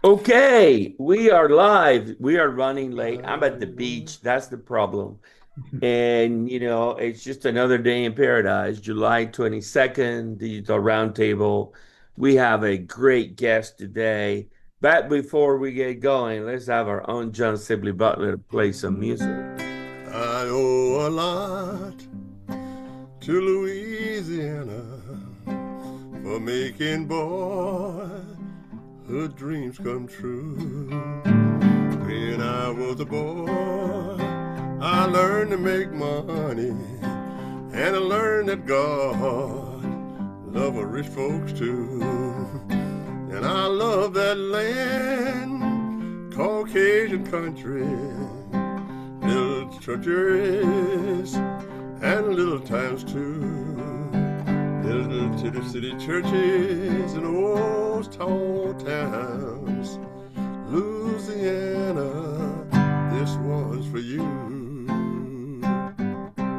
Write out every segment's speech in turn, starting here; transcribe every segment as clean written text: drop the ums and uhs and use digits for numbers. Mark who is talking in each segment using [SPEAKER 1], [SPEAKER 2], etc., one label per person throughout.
[SPEAKER 1] Okay, we are live. We are running late. I'm at the beach. That's the problem. And, it's just another day in paradise, July 22nd, Digital Roundtable. We have a great guest today. But before we get going, let's have our own John Sibley Butler to play some music.
[SPEAKER 2] I owe a lot to Louisiana for making boyhood dreams come true. When I was a boy, I learned to make money, and I learned that God loved rich folks too. And I love that land, Caucasian country, little churches and little towns too. Little city churches and old tall towns. Louisiana, this one's for you.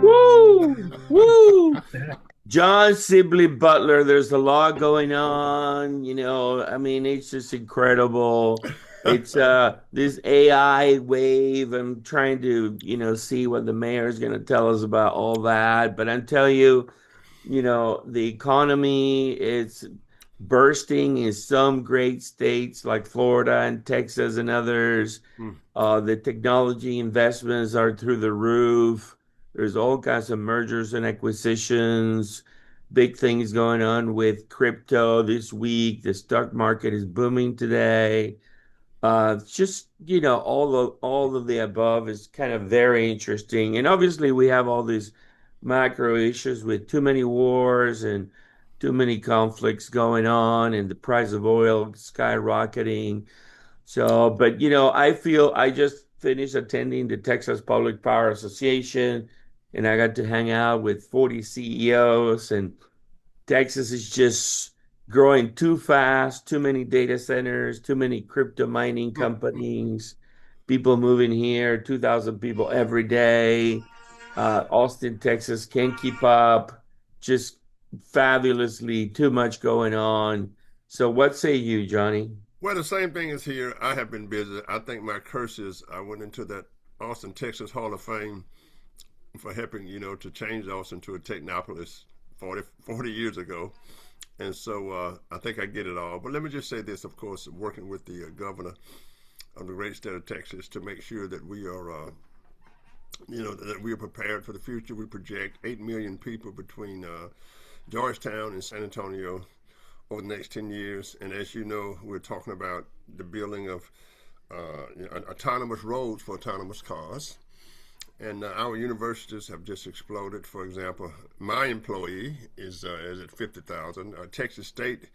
[SPEAKER 1] Woo! Woo! John Sibley Butler, there's a lot going on, it's just incredible. It's this AI wave. I'm trying to, see what the mayor is going to tell us about all that. But I'm telling you, the economy is bursting in some great states like Florida and Texas and others.
[SPEAKER 2] Hmm.
[SPEAKER 1] The technology investments are through the roof. There's all kinds of mergers and acquisitions, big things going on with crypto this week. The stock market is booming today. Just, all of the above is kind of very interesting. And obviously we have all these macro issues with too many wars and too many conflicts going on and the price of oil skyrocketing. So, but I feel I just finished attending the Texas Public Power Association and I got to hang out with 40 CEOs, and Texas is just growing too fast, too many data centers, too many crypto mining companies, people moving here, 2,000 people every day. Austin, Texas can't keep up, just fabulously too much going on. So, what say you, Johnny?
[SPEAKER 2] Well, the same thing is here. I have been busy. I think my curse is I went into that Austin, Texas Hall of Fame for helping, to change Austin to a technopolis 40 years ago. And so I think I get it all. But let me just say this, of course, working with the governor of the great state of Texas to make sure that we are, that we are prepared for the future. We project 8 million people between Georgetown and San Antonio over the next 10 years. And as you know, we're talking about the building of autonomous roads for autonomous cars. And our universities have just exploded. For example, my employee is at 50,000. Texas State,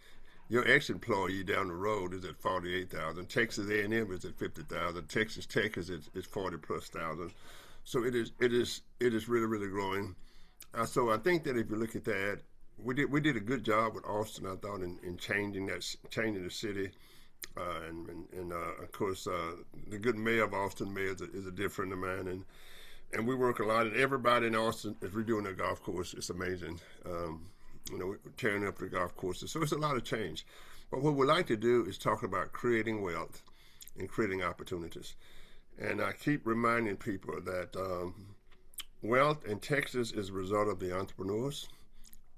[SPEAKER 2] your ex-employee down the road is at 48,000. Texas A&M is at 50,000. Texas Tech is 40 plus thousand. So it is really growing. So I think that if you look at that, we did a good job with Austin. I thought in changing the city. And of course, the good mayor of Austin, mayor is a dear friend of mine, and we work a lot. And everybody in Austin is redoing their golf course. It's amazing. We're tearing up the golf courses, so it's a lot of change. But what we like to do is talk about creating wealth and creating opportunities. And I keep reminding people that wealth in Texas is a result of the entrepreneurs,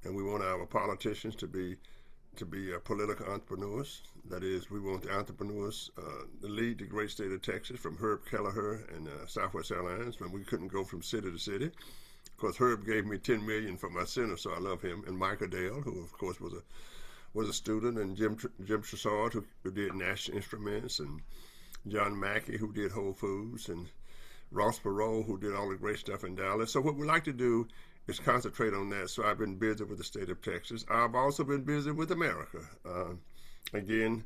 [SPEAKER 2] and we want our politicians to be political entrepreneurs. That is, we want the entrepreneurs to lead the great state of Texas, from Herb Kelleher and Southwest Airlines, when we couldn't go from city to city. Of course, Herb gave me $10 million for my center, so I love him. And Michael Dale, who of course was a student, and Jim Tressard, who did National Instruments, and John Mackey, who did Whole Foods, and Ross Perot, who did all the great stuff in Dallas. So what we like to do is concentrate on that. So I've been busy with the state of Texas. I've also been busy with America. Again,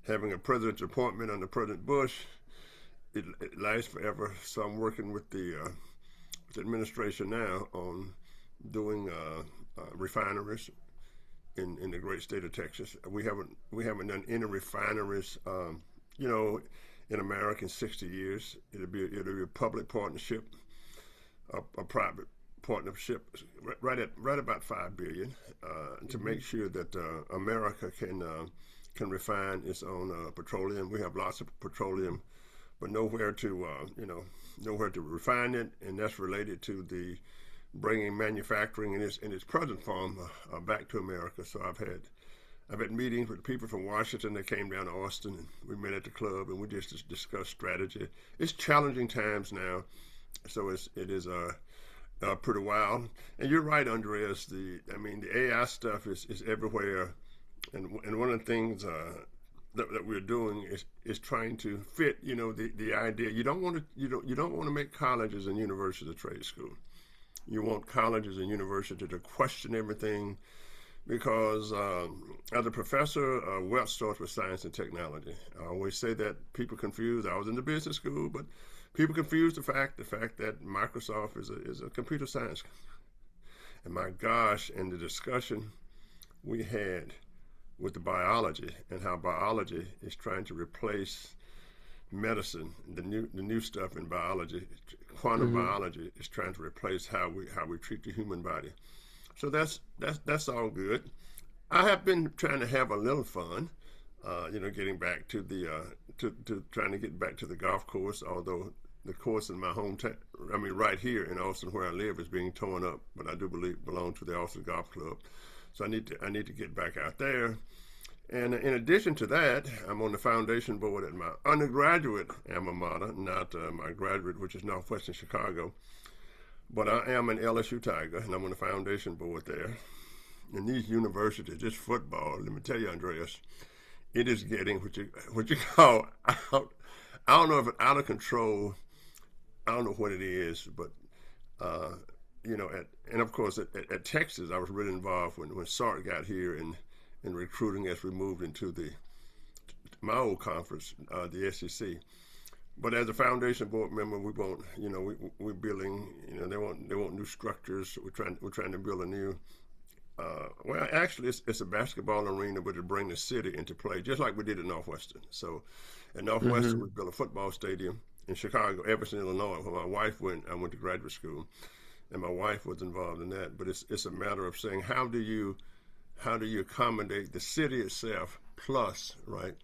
[SPEAKER 2] having a presidential appointment under President Bush, it lasts forever. So I'm working with the administration now on doing refineries in the great state of Texas. We haven't done any refineries, in America in 60 years. It'll be a public partnership, a private partnership, right about $5 billion, to make sure that America can can refine its own petroleum. We have lots of petroleum, but nowhere to nowhere to refine it, and that's related to the bringing manufacturing in its present form back to America. So I've had meetings with people from Washington that came down to Austin, and we met at the club, and we just discussed strategy. It's challenging times now, so it is pretty wild. And you're right, Andreas. The AI stuff is everywhere, and one of the things that we're doing is trying to fit, the idea. You don't want to make colleges and universities a trade school. You want colleges and universities to question everything because as a professor, wealth starts with science and technology. I always say that people confuse. I was in the business school, but people confuse the fact that Microsoft is a computer science. And my gosh, and the discussion we had with the biology and how biology is trying to replace medicine, the new stuff in biology, quantum
[SPEAKER 1] Hmm.
[SPEAKER 2] biology is trying to replace how we treat the human body. So that's all good. I have been trying to have a little fun, getting back to the to trying to get back to the golf course. Although the course in my hometown, right here in Austin where I live, is being torn up, but I do belong to the Austin Golf Club. So I need to get back out there. And in addition to that, I'm on the foundation board at my undergraduate alma mater, not my graduate, which is Northwestern Chicago. But I am an LSU Tiger, and I'm on the foundation board there. And these universities, this football, let me tell you, Andreas, it is getting what you call out. I don't know if it's out of control. I don't know what it is, but uh, and of course at Texas, I was really involved when Sark got here in recruiting as we moved into my old conference, the SEC. But as a foundation board member, we want, we're building, they want new structures. We're trying to build a new. Well, actually, it's a basketball arena, but to bring the city into play, just like we did at Northwestern. So, at Northwestern,
[SPEAKER 1] Hmm.
[SPEAKER 2] we built a football stadium. In Chicago, Everson, Illinois, where my wife went. I went to graduate school, and my wife was involved in that. But it's a matter of saying how do you accommodate the city itself plus, right,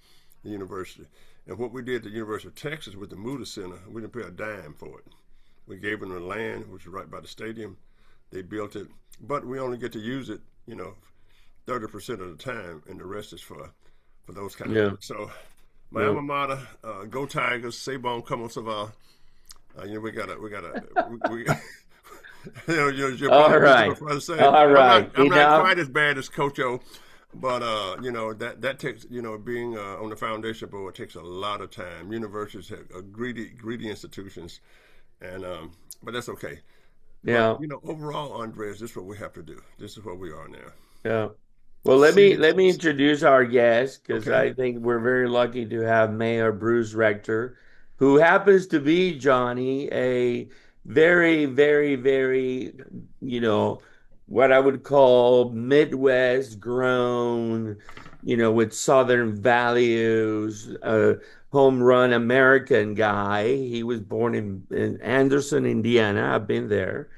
[SPEAKER 2] the university. And what we did at the University of Texas with the Moody Center, we didn't pay a dime for it. We gave them the land, which is right by the stadium. They built it, but we only get to use it, 30% of the time, and the rest is for those kind of
[SPEAKER 1] Yeah.
[SPEAKER 2] things. So my
[SPEAKER 1] Yeah.
[SPEAKER 2] alma mater, go Tigers, say bon, come on, Savannah. We gotta, we you're
[SPEAKER 1] All
[SPEAKER 2] probably what
[SPEAKER 1] right.
[SPEAKER 2] you're trying to say.
[SPEAKER 1] All right.
[SPEAKER 2] I'm not
[SPEAKER 1] Enough.
[SPEAKER 2] quite as bad as Coach O, but that takes being on the foundation board takes a lot of time. Universities have greedy institutions, and but that's okay. But
[SPEAKER 1] Yeah.
[SPEAKER 2] overall, Andres, this is what we have to do. This is where we are now.
[SPEAKER 1] Yeah. Well,
[SPEAKER 2] See,
[SPEAKER 1] let me introduce our guest because
[SPEAKER 2] okay.
[SPEAKER 1] I think we're very lucky to have Mayor Bruce Rector, who happens to be Johnny, a very, very, very, you know, what I would call Midwest grown, with Southern values, home run American guy. He was born in Anderson, Indiana. I've been there.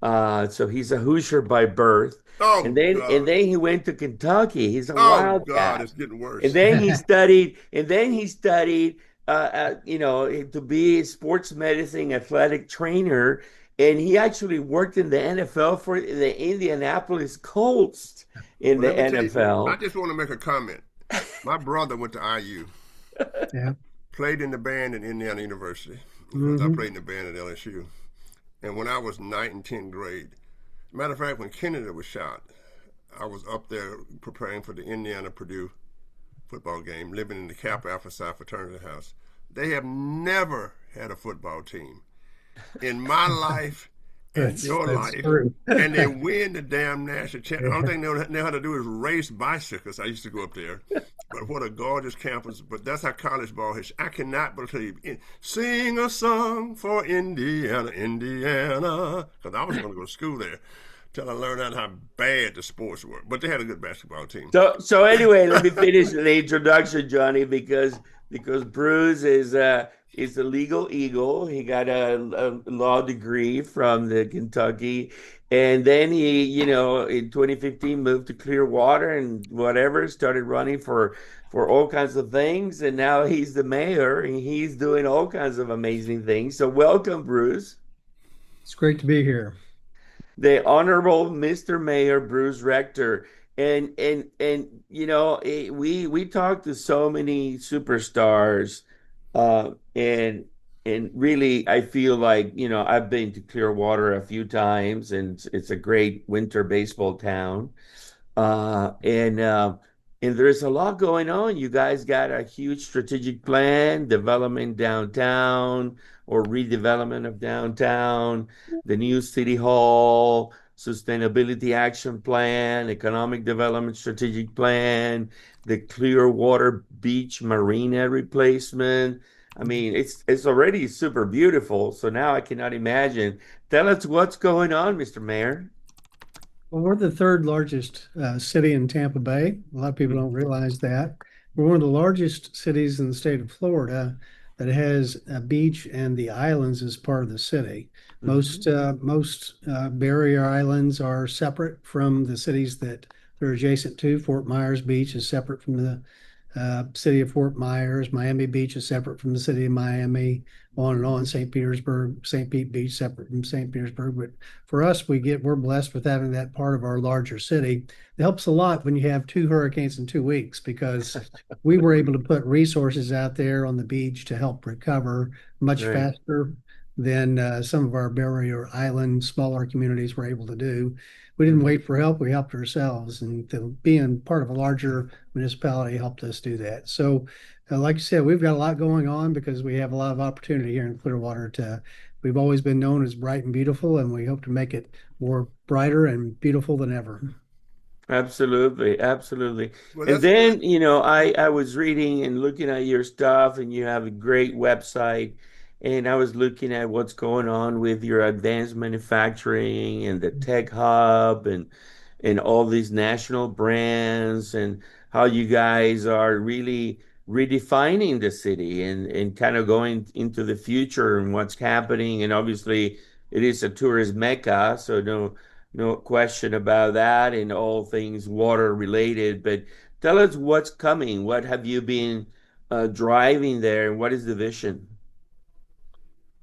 [SPEAKER 1] So he's a Hoosier by birth.
[SPEAKER 2] Oh
[SPEAKER 1] And
[SPEAKER 2] God.
[SPEAKER 1] then he went to Kentucky. He's a
[SPEAKER 2] Oh God,
[SPEAKER 1] wildcat.
[SPEAKER 2] it's getting
[SPEAKER 1] And
[SPEAKER 2] worse.
[SPEAKER 1] then he studied to be a sports medicine athletic trainer. And he actually worked in the NFL for the Indianapolis Colts in
[SPEAKER 2] Well,
[SPEAKER 1] the
[SPEAKER 2] let me tell you, I
[SPEAKER 1] NFL.
[SPEAKER 2] just want to make a comment. My brother went to IU,
[SPEAKER 3] Yeah.
[SPEAKER 2] played in the band at Indiana University. Of course, I
[SPEAKER 3] Hmm.
[SPEAKER 2] played in the band at LSU. And when I was ninth and 10th grade, matter of fact, when Kennedy was shot, I was up there preparing for the Indiana Purdue football game, living in the Kappa Alpha Psi fraternity house. They have never had a football team in my life and your
[SPEAKER 3] That's
[SPEAKER 2] life,
[SPEAKER 3] true.
[SPEAKER 2] and they win the damn national championship. The only
[SPEAKER 3] Yeah.
[SPEAKER 2] thing they know how to do is race bicycles. I used to go up there. But what a gorgeous campus. But that's how college ball is. I cannot believe it. Sing a song for Indiana, Indiana. Because I was going to go to school there till I learned out how bad the sports were. But they had a good basketball team.
[SPEAKER 1] So anyway, let me finish the introduction, Johnny, because Bruce is a legal eagle. He got a law degree from the Kentucky, and then he, in 2015 moved to Clearwater and whatever, started running for all kinds of things, and now he's the mayor and he's doing all kinds of amazing things. So welcome, Bruce.
[SPEAKER 3] It's great to be here.
[SPEAKER 1] The Honorable Mr. Mayor Bruce Rector. And we talked to so many superstars, and really I feel like, I've been to Clearwater a few times, and it's a great winter baseball town. Uh, and uh, and there's a lot going on. You guys got a huge strategic plan, development downtown or redevelopment of downtown, the new city hall, sustainability action plan, economic development strategic plan, the Clearwater Beach marina replacement. I mean, it's already super beautiful. So now I cannot imagine. Tell us what's going on, Mr. Mayor.
[SPEAKER 3] Well, we're the third largest city in Tampa Bay. A lot of people don't realize that. We're one of the largest cities in the state of Florida that has a beach and the islands as part of the city.
[SPEAKER 1] Mm-hmm.
[SPEAKER 3] Most barrier islands are separate from the cities that they're adjacent to. Fort Myers Beach is separate from the city of Fort Myers. Miami Beach is separate from the city of Miami. On and on. St. Petersburg, St. Pete Beach separate from St. Petersburg. But for us, we're blessed with having that part of our larger city. It helps a lot when you have two hurricanes in 2 weeks because we were able to put resources out there on the beach to help recover much
[SPEAKER 1] Right.
[SPEAKER 3] faster than some of our barrier island smaller communities were able to do. We didn't
[SPEAKER 1] Mhm.
[SPEAKER 3] wait for help; we helped ourselves, and being part of a larger municipality helped us do that. So, like you said, we've got a lot going on because we have a lot of opportunity here in Clearwater to. We've always been known as bright and beautiful, and we hope to make it more brighter and beautiful than ever.
[SPEAKER 1] Absolutely, absolutely.
[SPEAKER 2] Well,
[SPEAKER 1] And
[SPEAKER 2] that's
[SPEAKER 1] then, I was reading and looking at your stuff, and you have a great website. And I was looking at what's going on with your advanced manufacturing and the tech hub and all these national brands, and how you guys are really redefining the city and kind of going into the future and what's happening. And obviously it is a tourist mecca, so no question about that, and all things water related. But tell us what's coming. What have you been driving there, and what is the vision?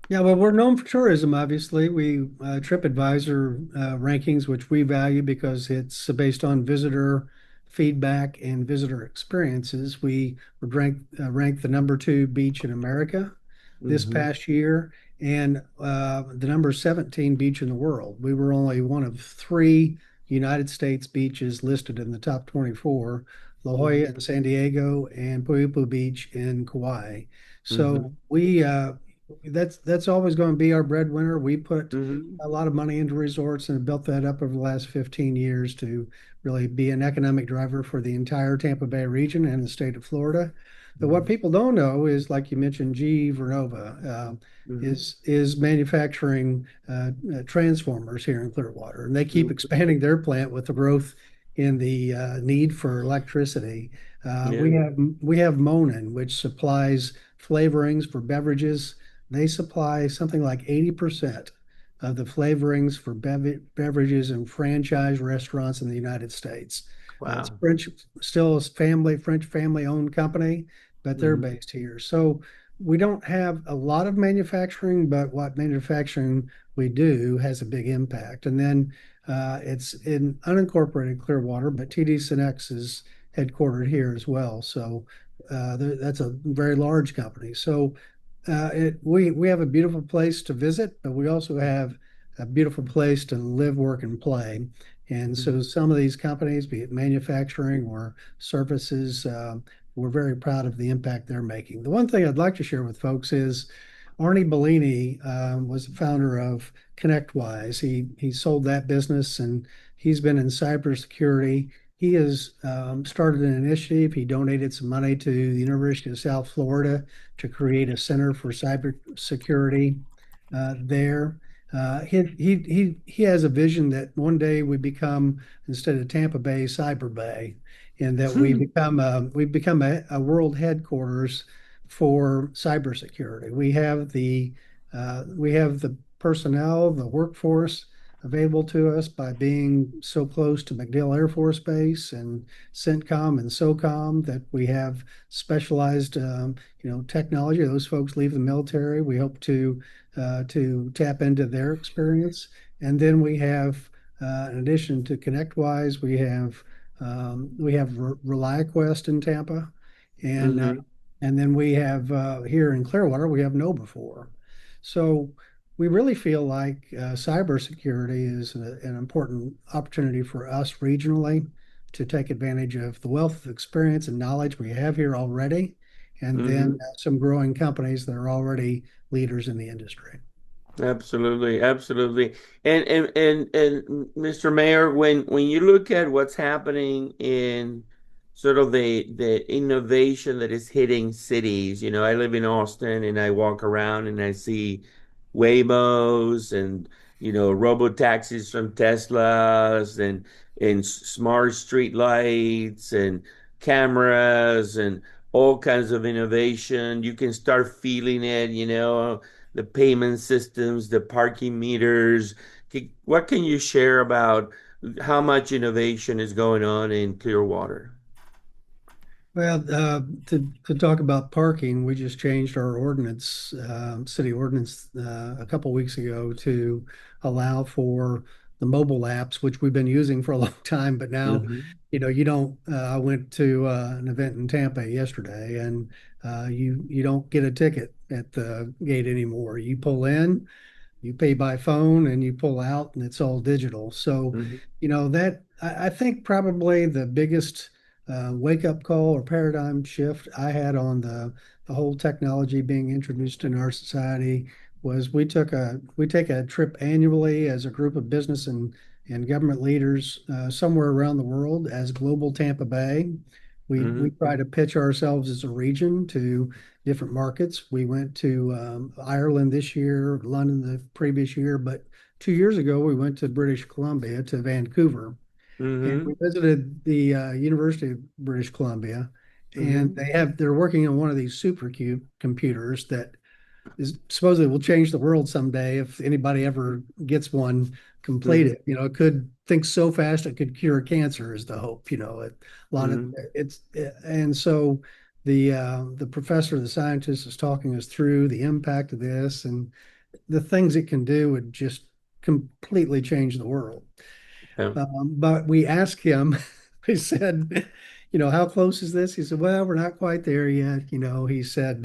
[SPEAKER 3] Yeah, well, we're known for tourism, obviously. We TripAdvisor rankings, which we value because it's based on visitor feedback and visitor experiences. We were ranked the number two beach in America this
[SPEAKER 1] Hmm.
[SPEAKER 3] past year and the number 17 beach in the world. We were only one of three United States beaches listed in the top 24, La Jolla
[SPEAKER 1] Hmm.
[SPEAKER 3] in San Diego and Puipu Beach in Kauai. So
[SPEAKER 1] Hmm.
[SPEAKER 3] that's always going to be our breadwinner. We put
[SPEAKER 1] Hmm.
[SPEAKER 3] a lot of money into resorts and built that up over the last 15 years to really be an economic driver for the entire Tampa Bay region and the state of Florida. But what
[SPEAKER 1] Hmm.
[SPEAKER 3] people don't know is, like you mentioned, GE Vernova
[SPEAKER 1] Hmm.
[SPEAKER 3] is manufacturing transformers here in Clearwater, and they keep
[SPEAKER 1] Hmm.
[SPEAKER 3] expanding their plant with the growth in the need for electricity.
[SPEAKER 1] Yeah.
[SPEAKER 3] We have Monin, which supplies flavorings for beverages. They supply something like 80% of the flavorings for beverages in franchise restaurants in the United States. It's
[SPEAKER 1] Wow.
[SPEAKER 3] French, still a French family owned company, but they're
[SPEAKER 1] Hmm.
[SPEAKER 3] based here. So we don't have a lot of manufacturing, but what manufacturing we do has a big impact. And then it's in unincorporated Clearwater, but TD SYNNEX is headquartered here as well. So that's a very large company. So we have a beautiful place to visit, but we also have a beautiful place to live, work, and play. And so
[SPEAKER 1] Hmm.
[SPEAKER 3] some of these companies, be it manufacturing or services, we're very proud of the impact they're making. The one thing I'd like to share with folks is Arnie Bellini was the founder of ConnectWise. He sold that business and he's been in cybersecurity. He has started an initiative. He donated some money to the University of South Florida to create a center for cybersecurity there. He has a vision that one day we become, instead of Tampa Bay, Cyber Bay, and that we become a world headquarters for cybersecurity. We have the personnel, the workforce, available to us by being so close to MacDill Air Force Base and CENTCOM and SOCOM that we have specialized, technology. Those folks leave the military. We hope to tap into their experience, and then we have, in addition to ConnectWise, we have ReliaQuest in Tampa, and uh,
[SPEAKER 1] Mm-hmm.
[SPEAKER 3] and then we have here in Clearwater we have Know4. So we really feel like cybersecurity is an important opportunity for us regionally to take advantage of the wealth of experience and knowledge we have here already, and then
[SPEAKER 1] Mm-hmm.
[SPEAKER 3] some growing companies that are already leaders in the industry.
[SPEAKER 1] Absolutely, absolutely. And Mr. Mayor, when you look at what's happening in sort of the innovation that is hitting cities, I live in Austin and I walk around and I see Waymos and robo taxis from Teslas and smart street lights and cameras and all kinds of innovation. You can start feeling it. The payment systems, the parking meters. What can you share about how much innovation is going on in Clearwater?
[SPEAKER 3] Well, to talk about parking, we just changed our ordinance, city ordinance, a couple weeks ago to allow for the mobile apps, which we've been using for a long time. But now,
[SPEAKER 1] Hmm.
[SPEAKER 3] you don't. I went to an event in Tampa yesterday, and you don't get a ticket at the gate anymore. You pull in, you pay by phone, and you pull out, and it's all digital. So,
[SPEAKER 1] Hmm.
[SPEAKER 3] that I think probably the biggest wake up call or paradigm shift I had on the whole technology being introduced in our society was we take a trip annually as a group of business and government leaders somewhere around the world as Global Tampa Bay. We
[SPEAKER 1] Hmm.
[SPEAKER 3] try to pitch ourselves as a region to different markets. We went to Ireland this year, London the previous year, but 2 years ago we went to British Columbia to Vancouver, and we
[SPEAKER 1] Hmm.
[SPEAKER 3] visited the University of British Columbia, and
[SPEAKER 1] Hmm.
[SPEAKER 3] they're working on one of these supercube computers that is supposedly will change the world someday if anybody ever gets one
[SPEAKER 1] Hmm.
[SPEAKER 3] completed. It could think so fast it could cure cancer is the hope. A lot of
[SPEAKER 1] Hmm.
[SPEAKER 3] it's and so the professor, the scientist, is talking us through the impact of this and the things it can do would just completely change the world.
[SPEAKER 1] Yeah.
[SPEAKER 3] But we asked him, we said, how close is this? He said, well, we're not quite there yet. He said,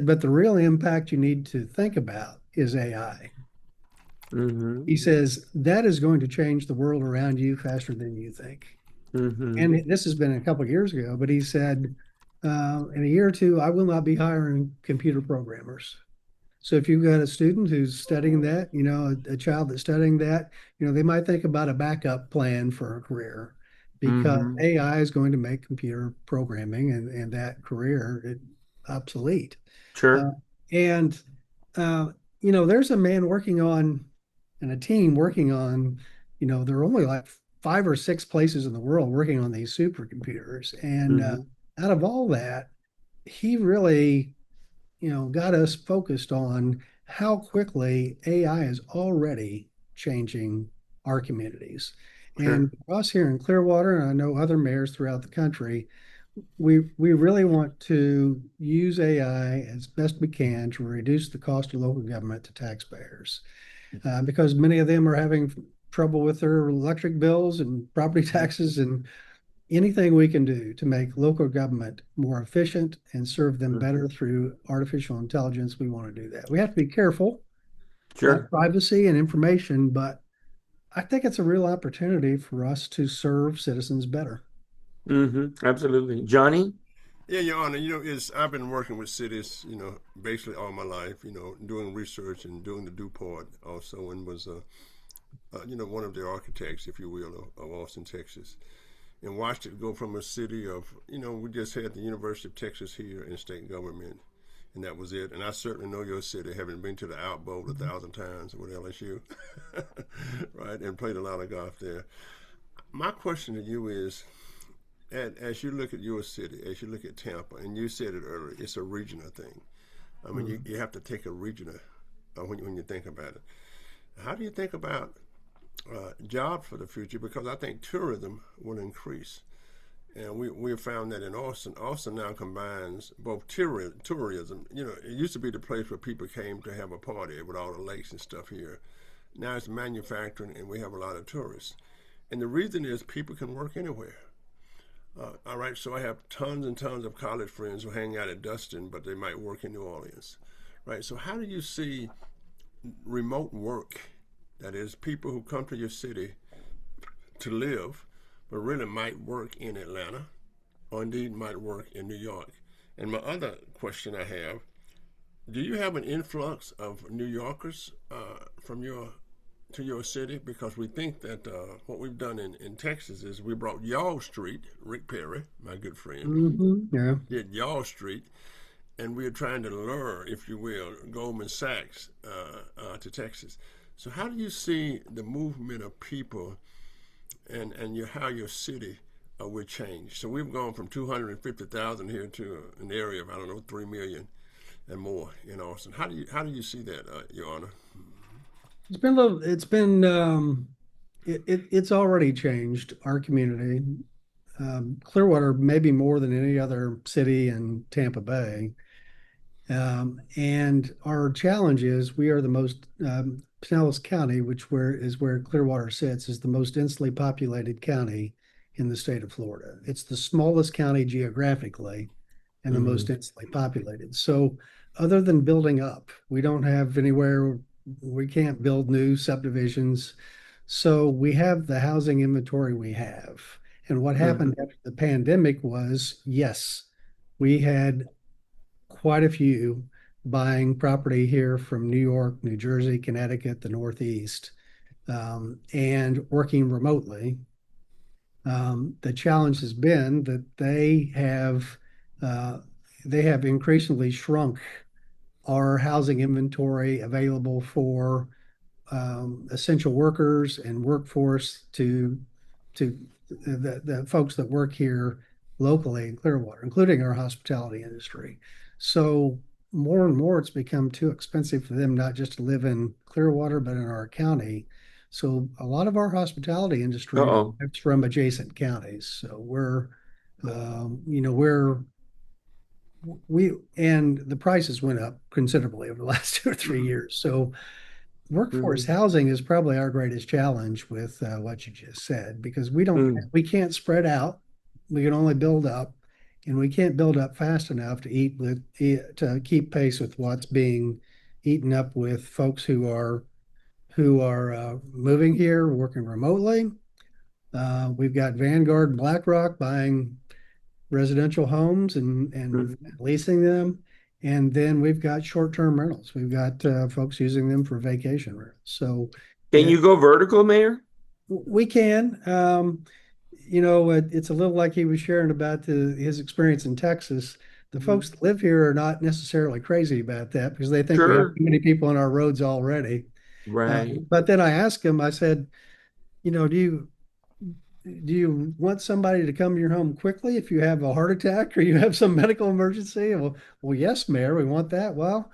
[SPEAKER 3] but the real impact you need to think about is AI.
[SPEAKER 1] Hmm.
[SPEAKER 3] He says that is going to change the world around you faster than you think.
[SPEAKER 1] Hmm.
[SPEAKER 3] And this has been a couple of years ago, but he said, in a year or two, I will not be hiring computer programmers. So if you've got a student who's studying that, a child that's studying that, they might think about a backup plan for a career because
[SPEAKER 1] Hmm.
[SPEAKER 3] AI is going to make computer programming and that career obsolete. Uh,
[SPEAKER 1] Sure.
[SPEAKER 3] and uh, there's a man working on and a team working on, there are only like 5 or 6 places in the world working on these supercomputers. And
[SPEAKER 1] Hmm.
[SPEAKER 3] out of all that, he really, got us focused on how quickly AI is already changing our communities. And
[SPEAKER 1] Sure.
[SPEAKER 3] for us here in Clearwater, and I know other mayors throughout the country, we really want to use AI as best we can to reduce the cost of local government to taxpayers, because many of them are having trouble with their electric bills and property taxes, and anything we can do to make local government more efficient and serve them
[SPEAKER 1] Hmm.
[SPEAKER 3] better through artificial intelligence, we want to do that. We have to be careful about
[SPEAKER 1] Sure.
[SPEAKER 3] privacy and information, but I think it's a real opportunity for us to serve citizens better.
[SPEAKER 1] Absolutely. Johnny?
[SPEAKER 2] Yeah, Your Honor, I've been working with cities, basically all my life, doing research and doing the DuPort also, and was, one of the architects, if you will, of Austin, Texas, and watched it go from a city of, we just had the University of Texas here in state government, and that was it. And I certainly know your city, having been to the Outbowl 1,000 times with LSU, right, and played a lot of golf there. My question to you is, and as you look at your city, as you look at Tampa, and you said it earlier, it's a regional thing. I mean, you have to take a regional when you think about it. How do you think about jobs for the future? Because I think tourism will increase. And we have found that in Austin. Austin now combines both tourism. You know, it used to be the place where people came to have a party with all the lakes and stuff here. Now it's manufacturing, and we have a lot of tourists. And the reason is people can work anywhere. All right, so I have tons and tons of college friends who hang out at Dustin, but they might work in New Orleans. Right, so how do you see remote work? That is, people who come to your city to live, but really might work in Atlanta or indeed might work in New York. And my other question I have, do you have an influx of New Yorkers from your to your city? Because we think that what we've done in Texas is we brought Y'all Street, Rick Perry, my good friend,
[SPEAKER 3] Yeah.
[SPEAKER 2] did Y'all Street, and we're trying to lure, if you will, Goldman Sachs to Texas. So how do you see the movement of people and how your city will change? So we've gone from 250,000 here to an area of, I don't know, 3 million and more in Austin. How do you see that, Your Honor?
[SPEAKER 3] It's been a little, it's already changed our community. Clearwater, maybe more than any other city in Tampa Bay. And our challenge is we are the most, Pinellas County, is where Clearwater sits, is the most densely populated county in the state of Florida. It's the smallest county geographically and the most
[SPEAKER 1] Mm-hmm.
[SPEAKER 3] densely populated. So other than building up, we don't have anywhere, we can't build new subdivisions. So we have the housing inventory we have. And what happened
[SPEAKER 1] Mm-hmm.
[SPEAKER 3] after the pandemic was, yes, we had quite a few buying property here from New York, New Jersey, Connecticut, the Northeast, and working remotely. The challenge has been that uh, they have increasingly shrunk our housing inventory available for essential workers and workforce to the folks that work here locally in Clearwater, including our hospitality industry. So more and more, it's become too expensive for them not just to live in Clearwater, but in our county. So a lot of our hospitality industry
[SPEAKER 1] Uh-oh.
[SPEAKER 3] is from adjacent counties. So you know, and the prices went up considerably over the last 2 or 3 years. So workforce
[SPEAKER 1] Mm-hmm.
[SPEAKER 3] housing is probably our greatest challenge with what you just said, because
[SPEAKER 1] Mm-hmm.
[SPEAKER 3] we can't spread out. We can only build up, and we can't build up fast enough to keep pace with what's being eaten up with folks who are moving here, working remotely. We've got Vanguard and BlackRock buying residential homes and
[SPEAKER 1] Mm-hmm.
[SPEAKER 3] leasing them. And then we've got short-term rentals. We've got folks using them for vacation rentals. So
[SPEAKER 1] Can
[SPEAKER 3] yeah,
[SPEAKER 1] you go vertical, Mayor?
[SPEAKER 3] we can. You know, it's a little like he was sharing about his experience in Texas. The folks
[SPEAKER 1] Mm-hmm.
[SPEAKER 3] that live here are not necessarily crazy about that because they think we have
[SPEAKER 1] Sure.
[SPEAKER 3] too many people on our roads already.
[SPEAKER 1] Right.
[SPEAKER 3] But then I asked him, I said, you know, do you want somebody to come to your home quickly if you have a heart attack or you have some medical emergency? Well, yes, Mayor, we want that. Well,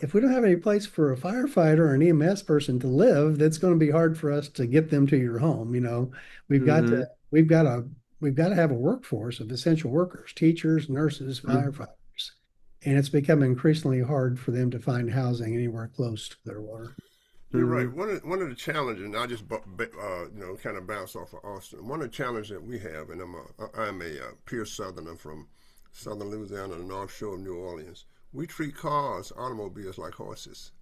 [SPEAKER 3] if we don't have any place for a firefighter or an EMS person to live, that's going to be hard for us to get them to your home. You know, we've got to,
[SPEAKER 1] Mm-hmm.
[SPEAKER 3] we've got to, we've got to have a workforce of essential workers, teachers, nurses,
[SPEAKER 1] Mm-hmm.
[SPEAKER 3] firefighters, and it's become increasingly hard for them to find housing anywhere close to their water.
[SPEAKER 2] You're right. One of the challenges, and I just kind of bounce off of Austin. One of the challenges that we have, and I'm a pure Southerner from Southern Louisiana, the North Shore of New Orleans. We treat cars, automobiles like horses.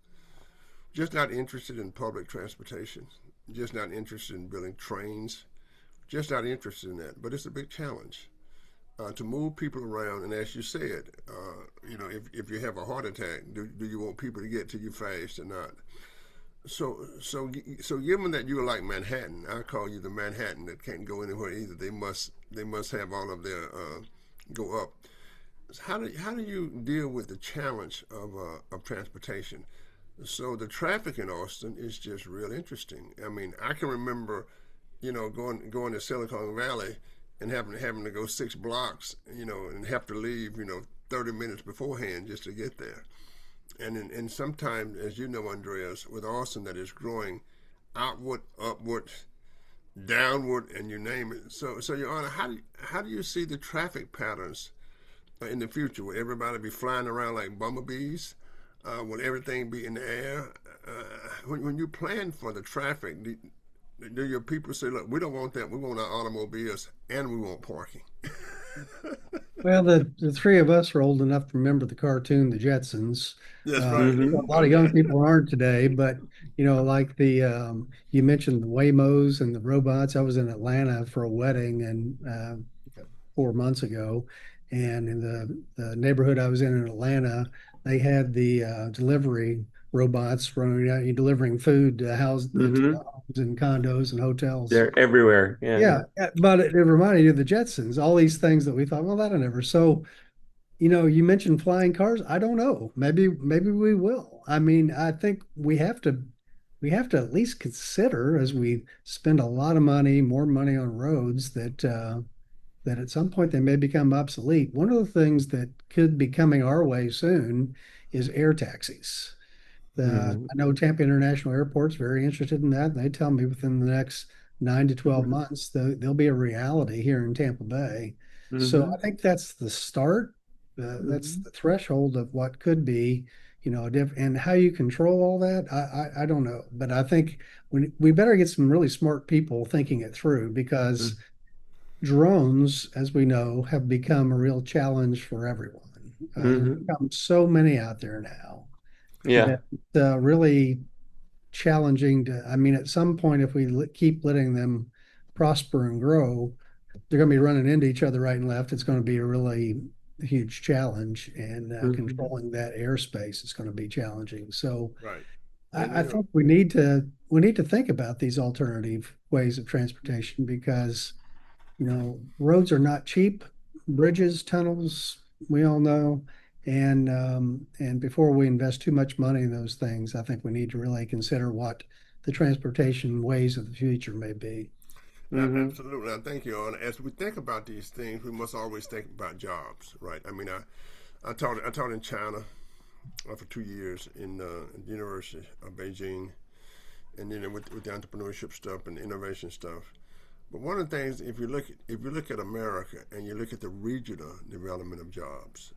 [SPEAKER 2] Just not interested in public transportation. Just not interested in building trains. Just not interested in that. But it's a big challenge to move people around. And as you said, if you have a heart attack, do you want people to get to you fast or not? So given that you're like Manhattan, I call you the Manhattan that can't go anywhere either. They must have all of their go up. So how do you deal with the challenge of transportation? So the traffic in Austin is just real interesting. I mean, I can remember, going to Silicon Valley and having to go 6 blocks, and have to leave, 30 minutes beforehand just to get there. And sometimes, as you know, Andreas, with Austin, that is growing outward, upward, downward, and you name it. So Your Honor, how do you see the traffic patterns in the future? Will everybody be flying around like bumblebees? Will everything be in the air? When you plan for the traffic, do your people say, "Look, we don't want that. We want our automobiles and we want parking"?
[SPEAKER 3] Well, the three of us are old enough to remember the cartoon, The Jetsons.
[SPEAKER 2] That's right.
[SPEAKER 3] A
[SPEAKER 1] Hmm.
[SPEAKER 3] lot of young people aren't today, but like the you mentioned the Waymos and the robots. I was in Atlanta for a wedding and 4 months ago, and in the neighborhood I was in Atlanta, they had the delivery robots running out, delivering food to to
[SPEAKER 1] Hmm.
[SPEAKER 3] homes and condos and hotels.
[SPEAKER 1] They're everywhere. Yeah.
[SPEAKER 3] Yeah, but it reminded you of the Jetsons, all these things that we thought, well, that'll never. So, you mentioned flying cars. I don't know. Maybe we will. I mean, I think we have to at least consider as we spend a lot of money, more money on roads that at some point they may become obsolete. One of the things that could be coming our way soon is air taxis.
[SPEAKER 1] Hmm.
[SPEAKER 3] I know Tampa International Airport's very interested in that. And they tell me within the next 9 to 12 months, there'll be a reality here in Tampa Bay. So
[SPEAKER 1] Hmm.
[SPEAKER 3] I think that's the start. That's
[SPEAKER 1] Hmm.
[SPEAKER 3] the threshold of what could be, and how you control all that. I don't know, but I think we better get some really smart people thinking it through because drones, as we know, have become a real challenge for everyone. There
[SPEAKER 1] Hmm.
[SPEAKER 3] become so many out there now
[SPEAKER 1] Yeah.
[SPEAKER 3] that really challenging to, I mean, at some point, if we keep letting them prosper and grow, they're going to be running into each other right and left. It's going to be a really huge challenge, and
[SPEAKER 1] Hmm.
[SPEAKER 3] controlling that airspace is going to be challenging. So
[SPEAKER 2] Right. And
[SPEAKER 3] I think we need to think about these alternative ways of transportation because roads are not cheap. Bridges, tunnels, we all know. And before we invest too much money in those things, I think we need to really consider what the transportation ways of the future may be.
[SPEAKER 1] Hmm.
[SPEAKER 2] Absolutely, I thank you. And as we think about these things, we must always think about jobs, right? I mean, I taught in China for 2 years in the University of Beijing, and with the entrepreneurship stuff and innovation stuff. But one of the things, if you look at America and you look at the regional development of jobs,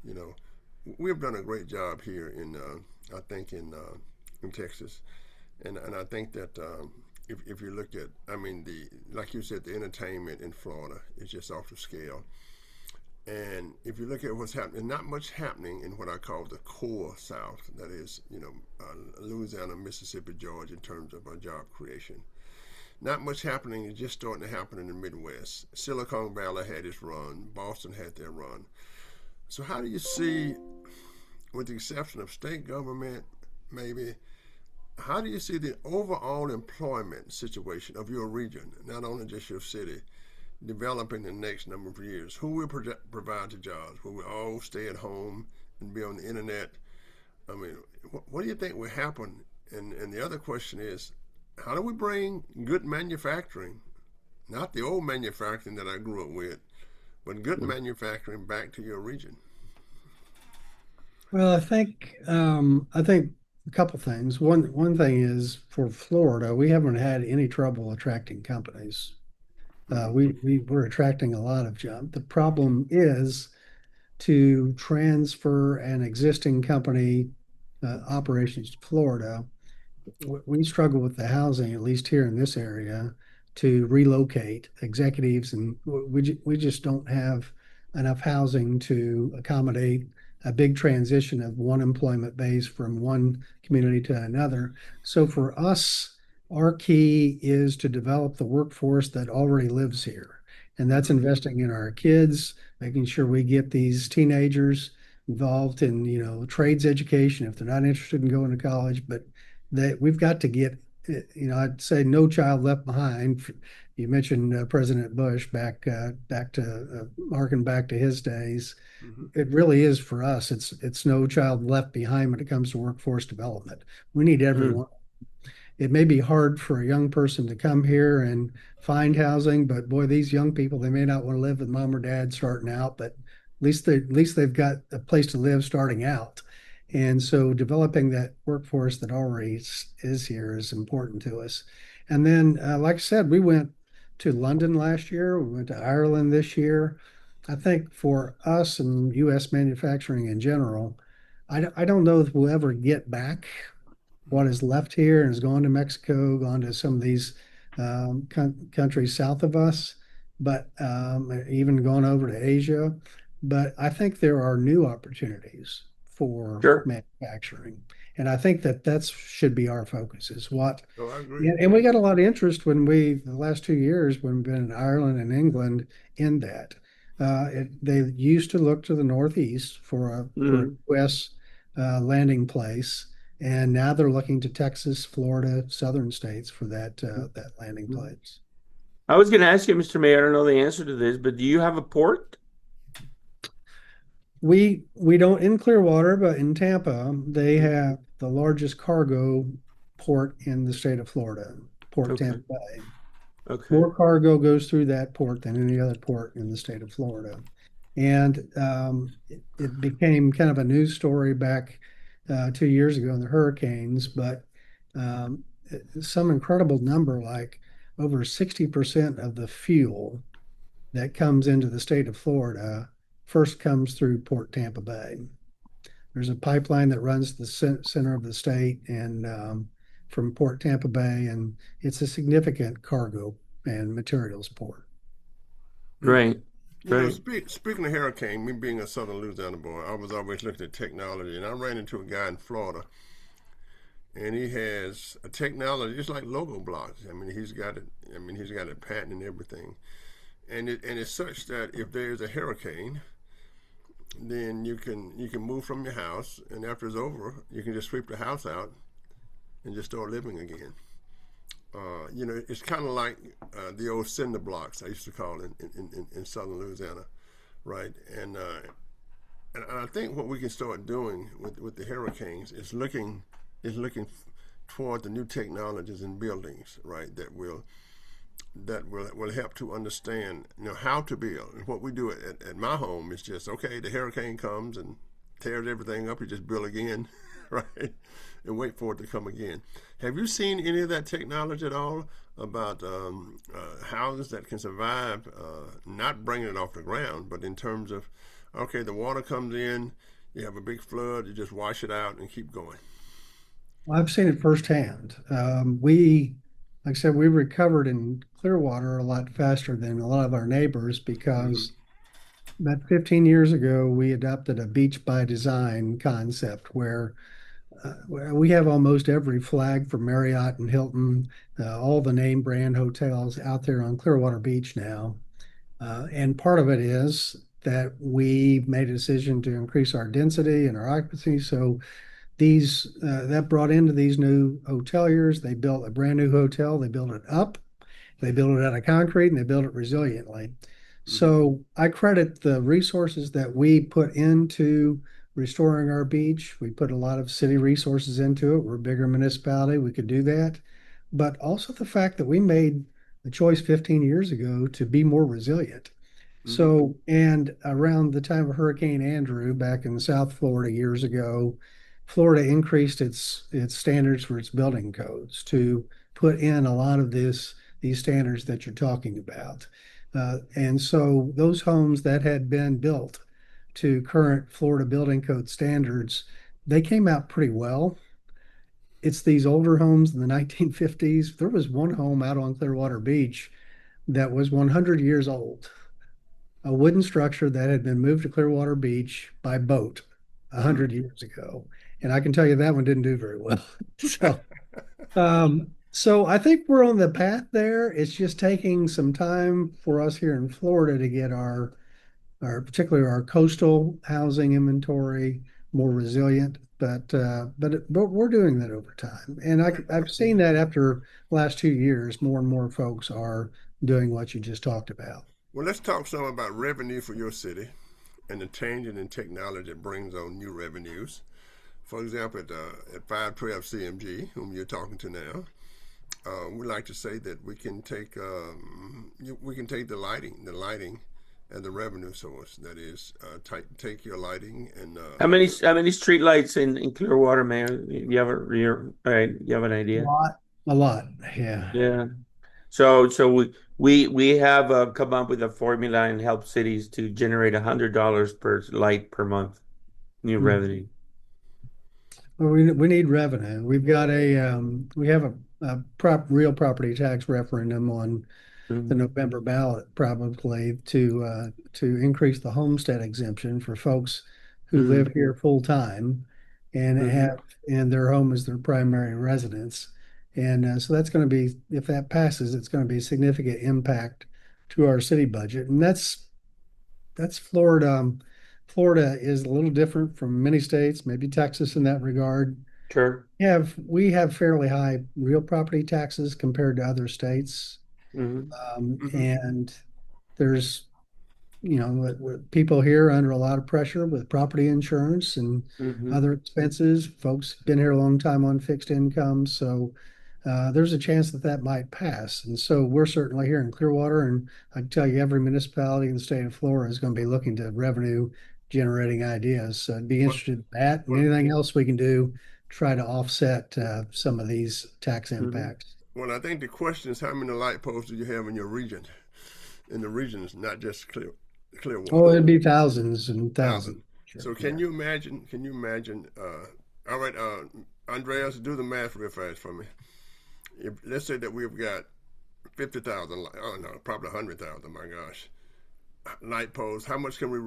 [SPEAKER 2] we've done a great job here I think in Texas, and I think that if you look at, I mean, like you said, the entertainment in Florida is just off the scale. And if you look at what's happening, not much happening in what I call the core South, that is, Louisiana, Mississippi, Georgia, in terms of job creation. Not much happening. It's just starting to happen in the Midwest. Silicon Valley had its run. Boston had their run. So how do you see, with the exception of state government, maybe, how do you see the overall employment situation of your region, not only just your city, developing in the next number of years? Who will provide the jobs? Will we all stay at home and be on the internet? I mean, what do you think will happen? And the other question is, how do we bring good manufacturing, not the old manufacturing that I grew up with, but good manufacturing back to your region?
[SPEAKER 3] Well, I think a couple things. One thing is for Florida, we haven't had any trouble attracting companies.
[SPEAKER 2] Mm-hmm.
[SPEAKER 3] We're attracting a lot of jobs. The problem is to transfer an existing company operations to Florida. We struggle with the housing, at least here in this area, to relocate executives, and we just don't have enough housing to accommodate a big transition of one employment base from one community to another. So for us, our key is to develop the workforce that already lives here. And that's
[SPEAKER 2] Mm-hmm.
[SPEAKER 3] investing in our kids, making sure we get these teenagers involved in, trades education if they're not interested in going to college, but that we've got to get, I'd say no child left behind. You mentioned President Bush back to harken back to his days.
[SPEAKER 2] Mm-hmm.
[SPEAKER 3] It really is for us. It's no child left behind when it comes to workforce development. We need
[SPEAKER 1] Hmm.
[SPEAKER 3] everyone. It may be hard for a young person to come here and find housing, but boy, these young people, they may not want to live with mom or dad starting out, but at least they've got a place to live starting out. And so developing that workforce that already is here is important to us. And then, like I said, we went to London last year. We went to Ireland this year. I think for us and U.S. manufacturing in general, I don't know if we'll ever get back what is left here and has gone to Mexico, gone to some of these countries south of us, but even gone over to Asia. But I think there are new opportunities for
[SPEAKER 1] Sure.
[SPEAKER 3] manufacturing. And I think that that should be our focus is what,
[SPEAKER 2] Oh, I agree.
[SPEAKER 3] and we got a lot of interest when the last 2 years, when we've been in Ireland and England in that. They used to look to the Northeast for a
[SPEAKER 1] Mhm.
[SPEAKER 3] U.S. Landing place. And now they're looking to Texas, Florida, southern states for that landing place.
[SPEAKER 1] I was going to ask you, Mr. May, I don't know the answer to this, but do you have a port?
[SPEAKER 3] We don't in Clearwater, but in Tampa, they
[SPEAKER 1] Mhm.
[SPEAKER 3] have the largest cargo port in the state of Florida, Port
[SPEAKER 1] Okay.
[SPEAKER 3] Tampa Bay.
[SPEAKER 1] Okay.
[SPEAKER 3] More cargo goes through that port than any other port in the state of Florida. And it became kind of a news story back 2 years ago in the hurricanes, but um, some incredible number, like over 60% of the fuel that comes into the state of Florida first comes through Port Tampa Bay. There's a pipeline that runs the center of the state and from Port Tampa Bay, and it's a significant cargo and materials port.
[SPEAKER 2] Mm.
[SPEAKER 1] Right.
[SPEAKER 2] You know,
[SPEAKER 1] Right.
[SPEAKER 2] speaking of hurricane, me being a Southern Louisiana boy, I was always looking at technology, and I ran into a guy in Florida, and he has a technology. It's like logo blocks. I mean, he's got it. I mean, he's got it patent and everything, and it's such that if there's a hurricane, then you can move from your house, and after it's over, you can just sweep the house out and just start living again. You know, it's kind of like the old cinder blocks I used to call in Southern Louisiana, right? And I think what we can start doing with the hurricanes is looking toward the new technologies in buildings, right? That will help to understand, how to build. And what we do at my home is just, okay, the hurricane comes and tears everything up, you just build again, right? And wait for it to come again. Have you seen any of that technology at all about houses that can survive, not bringing it off the ground, but in terms of, okay, the water comes in, you have a big flood, you just wash it out and keep going?
[SPEAKER 3] I've seen it firsthand. Like I said, we recovered in Clearwater a lot faster than a lot of our neighbors
[SPEAKER 2] Mm-hmm.
[SPEAKER 3] because about 15 years ago, we adopted a beach by design concept where we have almost every flag for Marriott and Hilton, all the name brand hotels out there on Clearwater Beach now. And part of it is that we made a decision to increase our density and our occupancy. So these that brought into these new hoteliers. They built a brand new hotel. They built it up. They built it out of concrete and they built it resiliently.
[SPEAKER 2] Mm-hmm.
[SPEAKER 3] So I credit the resources that we put into restoring our beach. We put a lot of city resources into it. We're a bigger municipality. We could do that. But also the fact that we made the choice 15 years ago to be more resilient.
[SPEAKER 2] Mm-hmm.
[SPEAKER 3] So, and around the time of Hurricane Andrew back in South Florida years ago, Florida increased its standards for its building codes to put in a lot of these standards that you're talking about. And so those homes that had been built to current Florida building code standards, they came out pretty well. It's these older homes in the 1950s. There was one home out on Clearwater Beach that was 100 years old, a wooden structure that had been moved to Clearwater Beach by boat
[SPEAKER 2] Mm.
[SPEAKER 3] 100 years ago. And I can tell you that one didn't do very well. So I think we're on the path there. It's just taking some time for us here in Florida to get particularly our coastal housing inventory more resilient. But we're doing that over time, and I've seen that after the last 2 years, more and more folks are doing what you just talked about.
[SPEAKER 2] Well, let's talk some about revenue for your city and the changing in technology that brings on new revenues. For example, at 512 CMG, whom you're talking to now, we like to say that we can take the lighting and the revenue source. That is, take your lighting and
[SPEAKER 1] How many street lights in Clearwater, Mayor? You have an
[SPEAKER 3] A
[SPEAKER 1] idea?
[SPEAKER 3] lot, a lot. Yeah.
[SPEAKER 1] Yeah. So we have come up with a formula and help cities to generate $100 per light per month new
[SPEAKER 3] Mhm.
[SPEAKER 1] revenue.
[SPEAKER 3] Well, we need revenue. We have a real property tax referendum on the
[SPEAKER 1] Hmm.
[SPEAKER 3] November ballot probably to increase the homestead exemption for folks who live
[SPEAKER 1] Hmm.
[SPEAKER 3] here full time and
[SPEAKER 1] Hmm.
[SPEAKER 3] have and their home is their primary residence. And so that's going to be, if that passes, it's going to be a significant impact to our city budget. And that's Florida. Florida is a little different from many states, maybe Texas in that regard.
[SPEAKER 1] Sure.
[SPEAKER 3] We have fairly high real property taxes compared to other states.
[SPEAKER 1] Hmm.
[SPEAKER 2] mhm.
[SPEAKER 3] And there's, people here under a lot of pressure with property insurance and
[SPEAKER 1] Hmm.
[SPEAKER 3] other expenses. Folks been here a long time on fixed income, so there's a chance that that might pass. And so we're certainly here in Clearwater, and I can tell you every municipality in the state of Florida is going to be looking to revenue generating ideas. So I'd be
[SPEAKER 2] Well,
[SPEAKER 3] interested in that and
[SPEAKER 2] well,
[SPEAKER 3] anything else we can do to try to offset some of these tax
[SPEAKER 1] Hmm.
[SPEAKER 3] impacts.
[SPEAKER 2] well, I think the question is how many light poles do you have in your region? In the regions, not just
[SPEAKER 3] Oh,
[SPEAKER 2] Clearwater.
[SPEAKER 3] it'd be thousands and thousands.
[SPEAKER 2] Thousand.
[SPEAKER 3] Sure.
[SPEAKER 2] So
[SPEAKER 3] Yeah.
[SPEAKER 2] can you imagine? Can you imagine? All right, Andreas, do the math real fast for me. If let's say that we've got 50,000. Oh no, probably 100,000. My gosh, light poles. How much can we?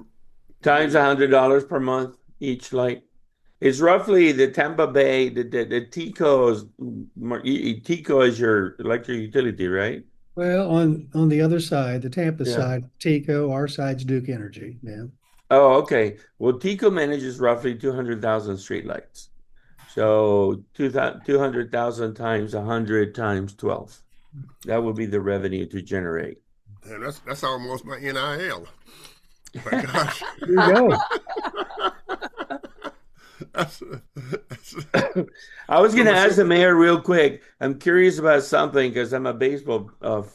[SPEAKER 1] Times $100 per month each light. It's roughly the Tampa Bay, the Tico is your electric utility, right?
[SPEAKER 3] Well, on the other side, the Tampa
[SPEAKER 1] Yeah.
[SPEAKER 3] side, Tico, our side's Duke Energy. Yeah.
[SPEAKER 1] Oh, okay. Well, Tico manages roughly 200,000 streetlights. So 200,000 times 100 times 12. That would be the revenue to generate.
[SPEAKER 2] And that's almost my NIL. My gosh.
[SPEAKER 3] There you go.
[SPEAKER 2] that's, that's,
[SPEAKER 1] I was going
[SPEAKER 2] from
[SPEAKER 1] to
[SPEAKER 2] a
[SPEAKER 1] ask the
[SPEAKER 2] simple.
[SPEAKER 1] mayor real quick. I'm curious about something because I'm a baseball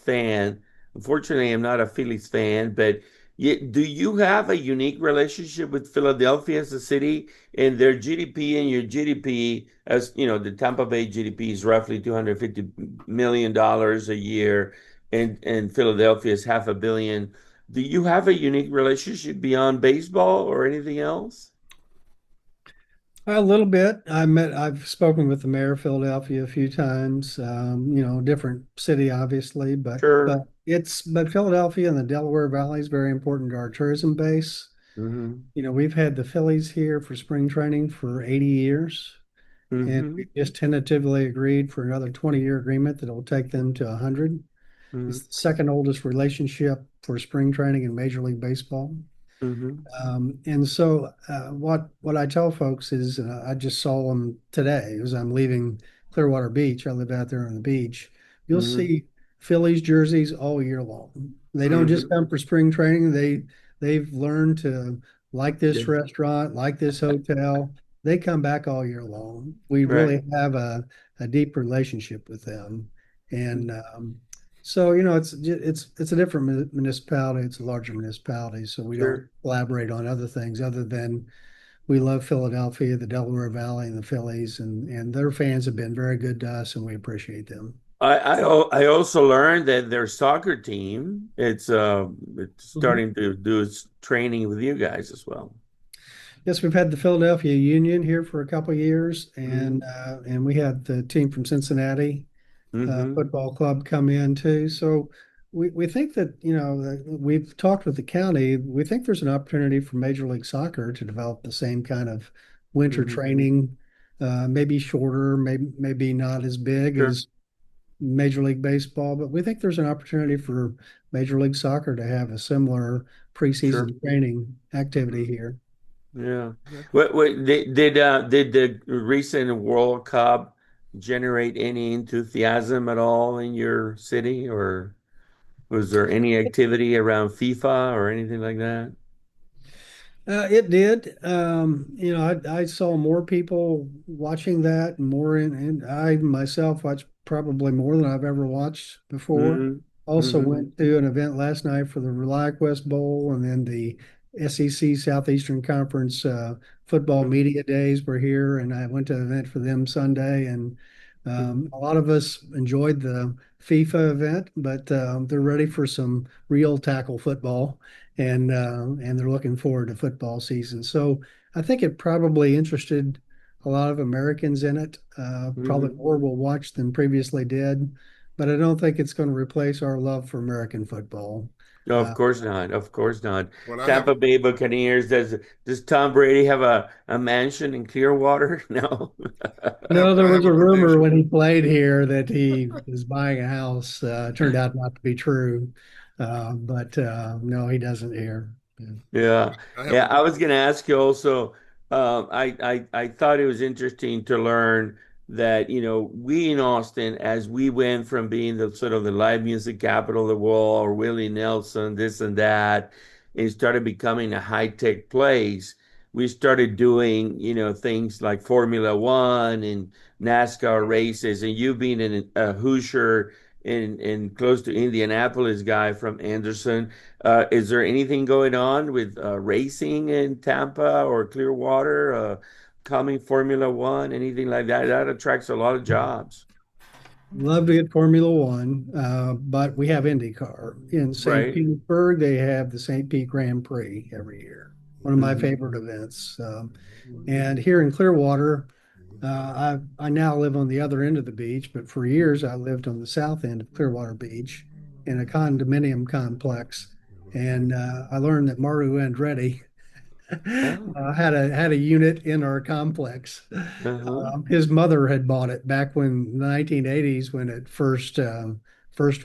[SPEAKER 1] fan. Unfortunately, I'm not a Phillies fan, but do you have a unique relationship with Philadelphia as a city and their GDP and your GDP? As you know, the Tampa Bay GDP is roughly $250 million a year, and Philadelphia is half a billion. Do you have a unique relationship beyond baseball or anything else?
[SPEAKER 3] A little bit. I've spoken with the mayor of Philadelphia a few times. Different city, obviously,
[SPEAKER 1] Sure.
[SPEAKER 3] but Philadelphia and the Delaware Valley is very important to our tourism base.
[SPEAKER 1] Hmm.
[SPEAKER 3] We've had the Phillies here for spring training for 80 years, and we
[SPEAKER 1] Hmm.
[SPEAKER 3] just tentatively agreed for another 20-year agreement that will take them to 100. It's
[SPEAKER 1] Hmm.
[SPEAKER 3] the second oldest relationship for spring training in Major League Baseball.
[SPEAKER 1] Hmm.
[SPEAKER 3] And so, what I tell folks is, I just saw them today as I'm leaving Clearwater Beach. I live out there on the beach. You'll
[SPEAKER 1] Hmm.
[SPEAKER 3] see Phillies jerseys all year long. They don't just
[SPEAKER 1] Hmm.
[SPEAKER 3] come for spring training. They've learned to like this
[SPEAKER 1] Yeah.
[SPEAKER 3] restaurant, like this hotel. They come back all year long. We
[SPEAKER 1] Right.
[SPEAKER 3] really have a deep relationship with them, and so, it's a different municipality. It's a larger municipality, so we don't
[SPEAKER 1] Sure.
[SPEAKER 3] collaborate on other things other than we love Philadelphia, the Delaware Valley, and the Phillies, and their fans have been very good to us, and we appreciate them.
[SPEAKER 1] I also learned that their soccer team it's
[SPEAKER 3] Mhm.
[SPEAKER 1] starting to do its training with you guys as well.
[SPEAKER 3] Yes, we've had the Philadelphia Union here for a couple of years, and
[SPEAKER 1] Hmm.
[SPEAKER 3] we had the team from Cincinnati
[SPEAKER 1] Hmm.
[SPEAKER 3] football club come in too. So we think that, we've talked with the county. We think there's an opportunity for Major League Soccer to develop the same kind of winter
[SPEAKER 1] Hmm.
[SPEAKER 3] training, maybe shorter, maybe not as big
[SPEAKER 1] Sure.
[SPEAKER 3] as Major League Baseball, but we think there's an opportunity for Major League Soccer to have a similar
[SPEAKER 1] Sure.
[SPEAKER 3] preseason training activity here.
[SPEAKER 1] Yeah. Did the recent World Cup generate any enthusiasm at all in your city, or was there any activity around FIFA or anything like that?
[SPEAKER 3] It did. I saw more people watching that and more and I myself watched probably more than I've ever watched before.
[SPEAKER 1] Hmm.
[SPEAKER 3] Also
[SPEAKER 1] Hmm.
[SPEAKER 3] went to an event last night for the ReliaQuest Bowl, and then the SEC Southeastern Conference football media days were here, and I went to an event for them Sunday. And a lot of us enjoyed the FIFA event, but they're ready for some real tackle football, and they're looking forward to football season. So I think it probably interested a lot of Americans in it. Probably
[SPEAKER 1] Hmm.
[SPEAKER 3] more will watch than previously did, but I don't think it's going to replace our love for American football.
[SPEAKER 1] No, of
[SPEAKER 3] Uh,
[SPEAKER 1] course not. Of course not.
[SPEAKER 2] Well, I have
[SPEAKER 1] Tampa Bay Buccaneers. Does Tom Brady have a mansion in Clearwater? No.
[SPEAKER 3] no, there
[SPEAKER 2] I
[SPEAKER 3] was
[SPEAKER 2] have a
[SPEAKER 3] a rumor
[SPEAKER 2] prediction.
[SPEAKER 3] when he played here that he was buying a house. Turned out not to be true, but no, he doesn't here. Yeah.
[SPEAKER 1] Yeah,
[SPEAKER 2] I have
[SPEAKER 1] yeah.
[SPEAKER 2] a
[SPEAKER 1] I was going to ask you also. I thought it was interesting to learn that we in Austin, as we went from being the sort of the live music capital of the world, or Willie Nelson, this and that, and started becoming a high tech place. We started doing things like Formula One and NASCAR races, and you being a Hoosier in close to Indianapolis guy from Anderson. Is there anything going on with racing in Tampa or Clearwater, coming Formula One, anything like that? That attracts a lot of jobs,
[SPEAKER 3] Love to get Formula One, but we have IndyCar. In St.
[SPEAKER 1] right?
[SPEAKER 3] Petersburg, they have the St. Pete Grand Prix every year. One of my
[SPEAKER 1] Hmm.
[SPEAKER 3] favorite events. And here in Clearwater, I now live on the other end of the beach, but for years I lived on the south end of Clearwater Beach in a condominium complex. And I learned that Mario Andretti
[SPEAKER 1] Oh,
[SPEAKER 3] had a unit in our complex.
[SPEAKER 1] uh-huh.
[SPEAKER 3] His mother had bought it back when the 1980s when it first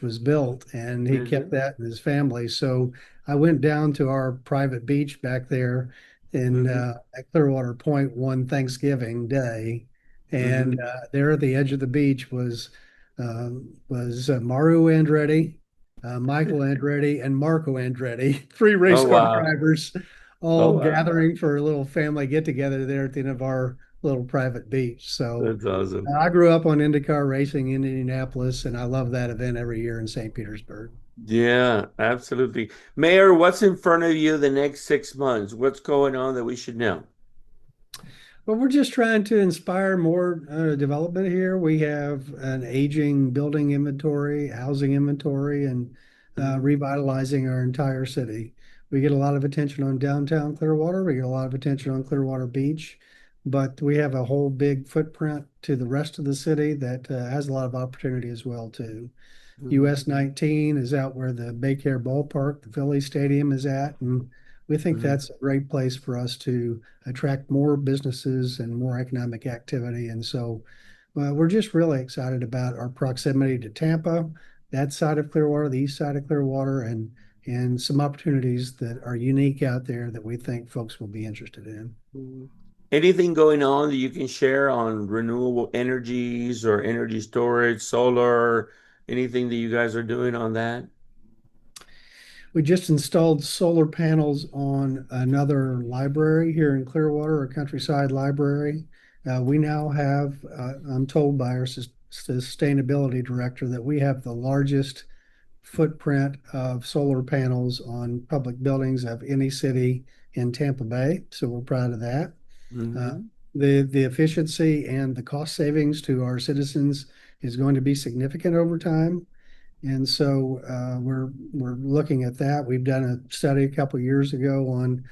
[SPEAKER 3] was built, and he kept
[SPEAKER 1] Uh-huh.
[SPEAKER 3] that in his family. So I went down to our private beach back there in
[SPEAKER 1] Hmm.
[SPEAKER 3] at Clearwater Point one Thanksgiving Day, and
[SPEAKER 1] Hmm.
[SPEAKER 3] there at the edge of the beach was Mario Andretti, Michael Andretti, and Marco Andretti, three race
[SPEAKER 1] Oh
[SPEAKER 3] car
[SPEAKER 1] wow.
[SPEAKER 3] drivers,
[SPEAKER 1] Oh
[SPEAKER 3] all
[SPEAKER 1] wow.
[SPEAKER 3] gathering for a little family get together there at the end of our little private beach. So
[SPEAKER 1] That's awesome.
[SPEAKER 3] I grew up on IndyCar racing in Indianapolis, and I love that event every year in St. Petersburg.
[SPEAKER 1] Yeah, absolutely. Mayor, what's in front of you the next 6 months? What's going on that we should know?
[SPEAKER 3] But we're just trying to inspire more development here. We have an aging building inventory, housing inventory, and
[SPEAKER 1] Hmm.
[SPEAKER 3] revitalizing our entire city. We get a lot of attention on downtown Clearwater. We get a lot of attention on Clearwater Beach, but we have a whole big footprint to the rest of the city that has a lot of opportunity as well too.
[SPEAKER 1] Hmm.
[SPEAKER 3] US 19 is out where the Baycare Ballpark, the Philly Stadium is at, and we think
[SPEAKER 1] Hmm.
[SPEAKER 3] that's a great place for us to attract more businesses and more economic activity. And so we're just really excited about our proximity to Tampa, that side of Clearwater, the east side of Clearwater, and some opportunities that are unique out there that we think folks will be interested in.
[SPEAKER 1] Hmm. Anything going on that you can share on renewable energies or energy storage, solar, anything that you guys are doing on that?
[SPEAKER 3] We just installed solar panels on another library here in Clearwater, a countryside library. We now have, I'm told by our sustainability director, that we have the largest footprint of solar panels on public buildings of any city in Tampa Bay. So we're proud of that. Uh,
[SPEAKER 1] Hmm.
[SPEAKER 3] the efficiency and the cost savings to our citizens is going to be significant over time. And so we're looking at that. We've done a study a couple of years ago on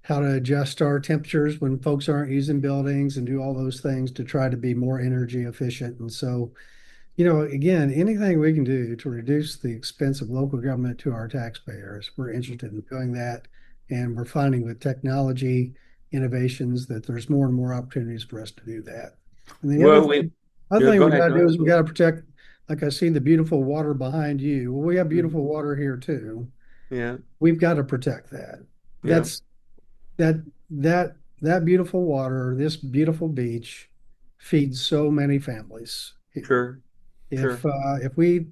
[SPEAKER 3] how to adjust our temperatures when folks aren't using buildings and do all those things to try to be more energy efficient. And so, again, anything we can do to reduce the expense of local government to our taxpayers, we're interested in doing that. And we're finding with technology innovations that there's more and more opportunities for us to do that. And the other
[SPEAKER 1] Well,
[SPEAKER 3] thing, other
[SPEAKER 1] yeah,
[SPEAKER 3] thing
[SPEAKER 1] go
[SPEAKER 3] we
[SPEAKER 1] ahead,
[SPEAKER 3] got
[SPEAKER 1] go
[SPEAKER 3] to do
[SPEAKER 1] ahead.
[SPEAKER 3] is we got to protect, like I see the beautiful water behind you. Well, we have beautiful
[SPEAKER 1] Mhm.
[SPEAKER 3] water here too.
[SPEAKER 1] Yeah,
[SPEAKER 3] We've got to protect that.
[SPEAKER 1] yeah,
[SPEAKER 3] That's that that beautiful water, this beautiful beach feeds so many families.
[SPEAKER 1] sure, sure.
[SPEAKER 3] If we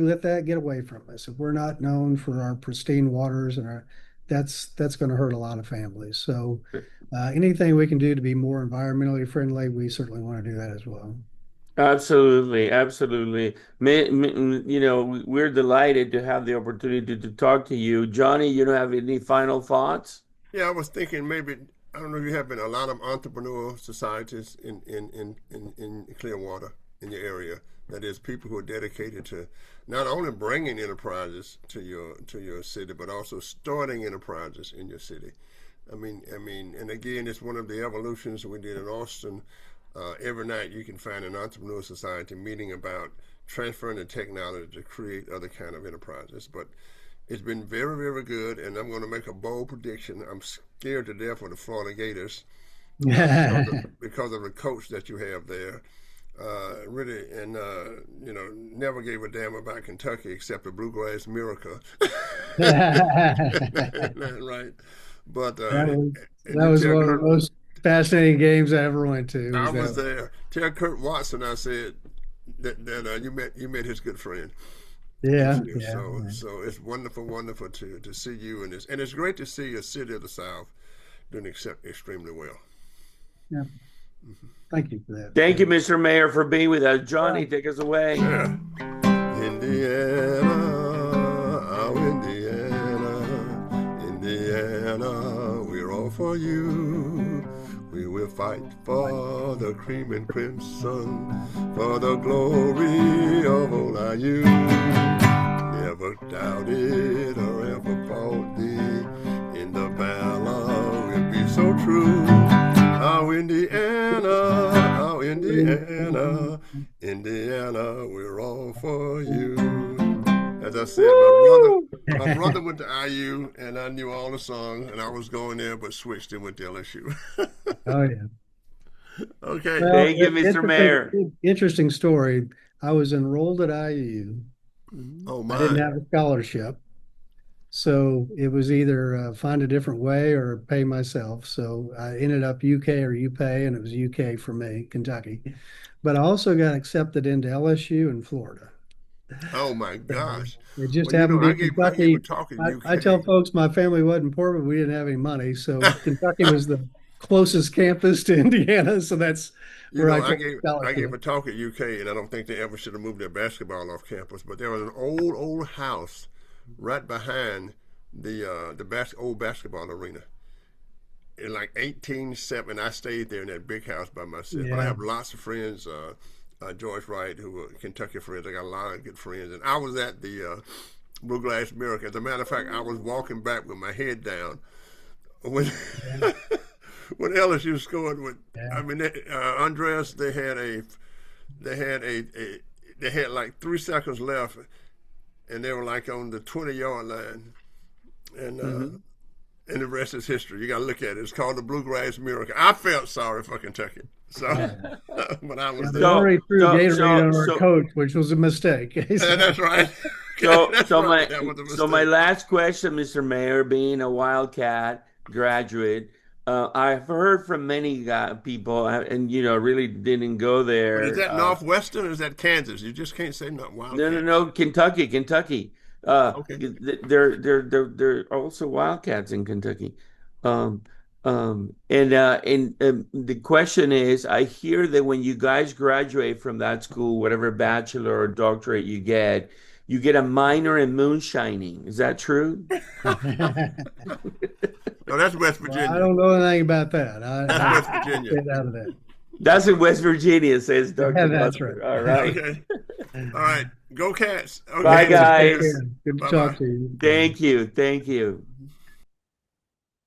[SPEAKER 3] let that get away from us, if we're not known for our pristine waters and our that's going to hurt a lot of families. So anything we can do to be more environmentally friendly, we certainly want to do that as well.
[SPEAKER 1] Absolutely, absolutely. We're delighted to have the opportunity to talk to you. Johnny, you don't have any final thoughts?
[SPEAKER 2] Yeah, I was thinking maybe I don't know if you have been a lot of entrepreneur societies in Clearwater in your area. That is, people who are dedicated to not only bringing enterprises to your city, but also starting enterprises in your city. And again, it's one of the evolutions we did in Austin. Every night you can find an entrepreneur society meeting about transferring the technology to create other kind of enterprises. But it's been very, very good, and I'm going to make a bold prediction. I'm scared to death of the Florida Gators because of the coach that you have there. Really, and never gave a damn about Kentucky except the Bluegrass Miracle, right? But and
[SPEAKER 3] That
[SPEAKER 2] you
[SPEAKER 3] was
[SPEAKER 2] tell
[SPEAKER 3] one of the
[SPEAKER 2] Kurt,
[SPEAKER 3] most fascinating games I ever went to.
[SPEAKER 2] I
[SPEAKER 3] Was
[SPEAKER 2] was
[SPEAKER 3] that
[SPEAKER 2] there. Tell Kurt Watson, I said that you met his good friend this
[SPEAKER 3] Yeah,
[SPEAKER 2] year.
[SPEAKER 3] yeah,
[SPEAKER 2] So it's wonderful, wonderful to see you, and it's great to see a city of the South doing extremely well.
[SPEAKER 3] yeah. Thank you for that.
[SPEAKER 1] Thank you, Mr. Mayor, for being with us. Johnny, take us away.
[SPEAKER 2] Yeah. Indiana, oh Indiana, Indiana, we're all for you. We will fight for the cream and crimson, for the glory of old IU. Never doubted or ever fought thee. In the battle we'll be so true. Oh Indiana, oh Indiana, Indiana, we're all for you. As I said, my brother went to IU, and I knew all the songs, and I was going there, but switched and went to LSU.
[SPEAKER 3] Oh yeah.
[SPEAKER 2] Okay.
[SPEAKER 3] Well,
[SPEAKER 1] Thank you, Mr. Mayor.
[SPEAKER 3] interesting story. I was enrolled at IU.
[SPEAKER 2] Oh
[SPEAKER 3] I didn't
[SPEAKER 2] my.
[SPEAKER 3] have a scholarship, so it was either find a different way or pay myself. So I ended up UK or UPay, and it was UK for me, Kentucky. But I also got accepted into LSU in Florida.
[SPEAKER 2] Oh my gosh.
[SPEAKER 3] It just
[SPEAKER 2] Well, you
[SPEAKER 3] happened
[SPEAKER 2] know,
[SPEAKER 3] to be
[SPEAKER 2] I gave a
[SPEAKER 3] Kentucky.
[SPEAKER 2] talk in
[SPEAKER 3] I
[SPEAKER 2] UK.
[SPEAKER 3] tell folks my family wasn't poor, but we didn't have any money. So Kentucky was the closest campus to Indiana. So that's
[SPEAKER 2] You
[SPEAKER 3] where
[SPEAKER 2] know,
[SPEAKER 3] I took the
[SPEAKER 2] I gave
[SPEAKER 3] scholarship.
[SPEAKER 2] a talk at UK, and I don't think they ever should have moved their basketball off campus. But there was an old house right behind the old basketball arena in like 1870. I stayed there in that big house by myself. But I
[SPEAKER 3] Yeah.
[SPEAKER 2] have lots of friends. George Wright, who were Kentucky friends. I got a lot of good friends, and I was at the Bluegrass Miracle. As a matter of fact, I was walking back with my head down when
[SPEAKER 3] Yeah.
[SPEAKER 2] when LSU scored. With
[SPEAKER 3] Yeah.
[SPEAKER 2] Andres, they had they had like 3 seconds left, and they were like on the 20-yard line, and
[SPEAKER 1] Mhm.
[SPEAKER 2] and the rest is history. You got to look at it. It's called the Bluegrass Miracle. I felt sorry for Kentucky, so but I
[SPEAKER 3] Yeah,
[SPEAKER 2] was
[SPEAKER 3] they
[SPEAKER 2] there.
[SPEAKER 1] So,
[SPEAKER 3] already threw
[SPEAKER 1] so,
[SPEAKER 3] Gatorade
[SPEAKER 1] so,
[SPEAKER 3] on our
[SPEAKER 1] so,
[SPEAKER 3] coach, which was a mistake.
[SPEAKER 2] That's right.
[SPEAKER 1] so,
[SPEAKER 2] That's
[SPEAKER 1] so
[SPEAKER 2] right.
[SPEAKER 1] my,
[SPEAKER 2] That was a
[SPEAKER 1] so my
[SPEAKER 2] mistake.
[SPEAKER 1] last question, Mr. Mayor, being a Wildcat graduate, I've heard from many people, and really didn't go
[SPEAKER 2] But is
[SPEAKER 1] there.
[SPEAKER 2] that Northwestern or is that Kansas? You just can't say not
[SPEAKER 1] No, no,
[SPEAKER 2] Wildcats.
[SPEAKER 1] no, Kentucky, Kentucky.
[SPEAKER 2] Okay.
[SPEAKER 1] There are also Wildcats in Kentucky. Um, and the question is, I hear that when you guys graduate from that school, whatever bachelor or doctorate you get a minor in moonshining. Is that true?
[SPEAKER 2] No, that's West
[SPEAKER 3] Well, I
[SPEAKER 2] Virginia.
[SPEAKER 3] don't know anything about that.
[SPEAKER 2] That's
[SPEAKER 3] I
[SPEAKER 2] West Virginia.
[SPEAKER 3] stayed out of that.
[SPEAKER 1] That's in West Virginia, says
[SPEAKER 3] Yeah,
[SPEAKER 1] Dr.
[SPEAKER 3] that's right.
[SPEAKER 1] Buster. All right.
[SPEAKER 2] Okay. All right. Go Cats.
[SPEAKER 1] Bye,
[SPEAKER 2] Okay.
[SPEAKER 3] Okay, take care.
[SPEAKER 1] guys.
[SPEAKER 3] Good to
[SPEAKER 2] Bye
[SPEAKER 3] talk
[SPEAKER 2] bye.
[SPEAKER 3] to you.
[SPEAKER 1] Thank you. Thank you.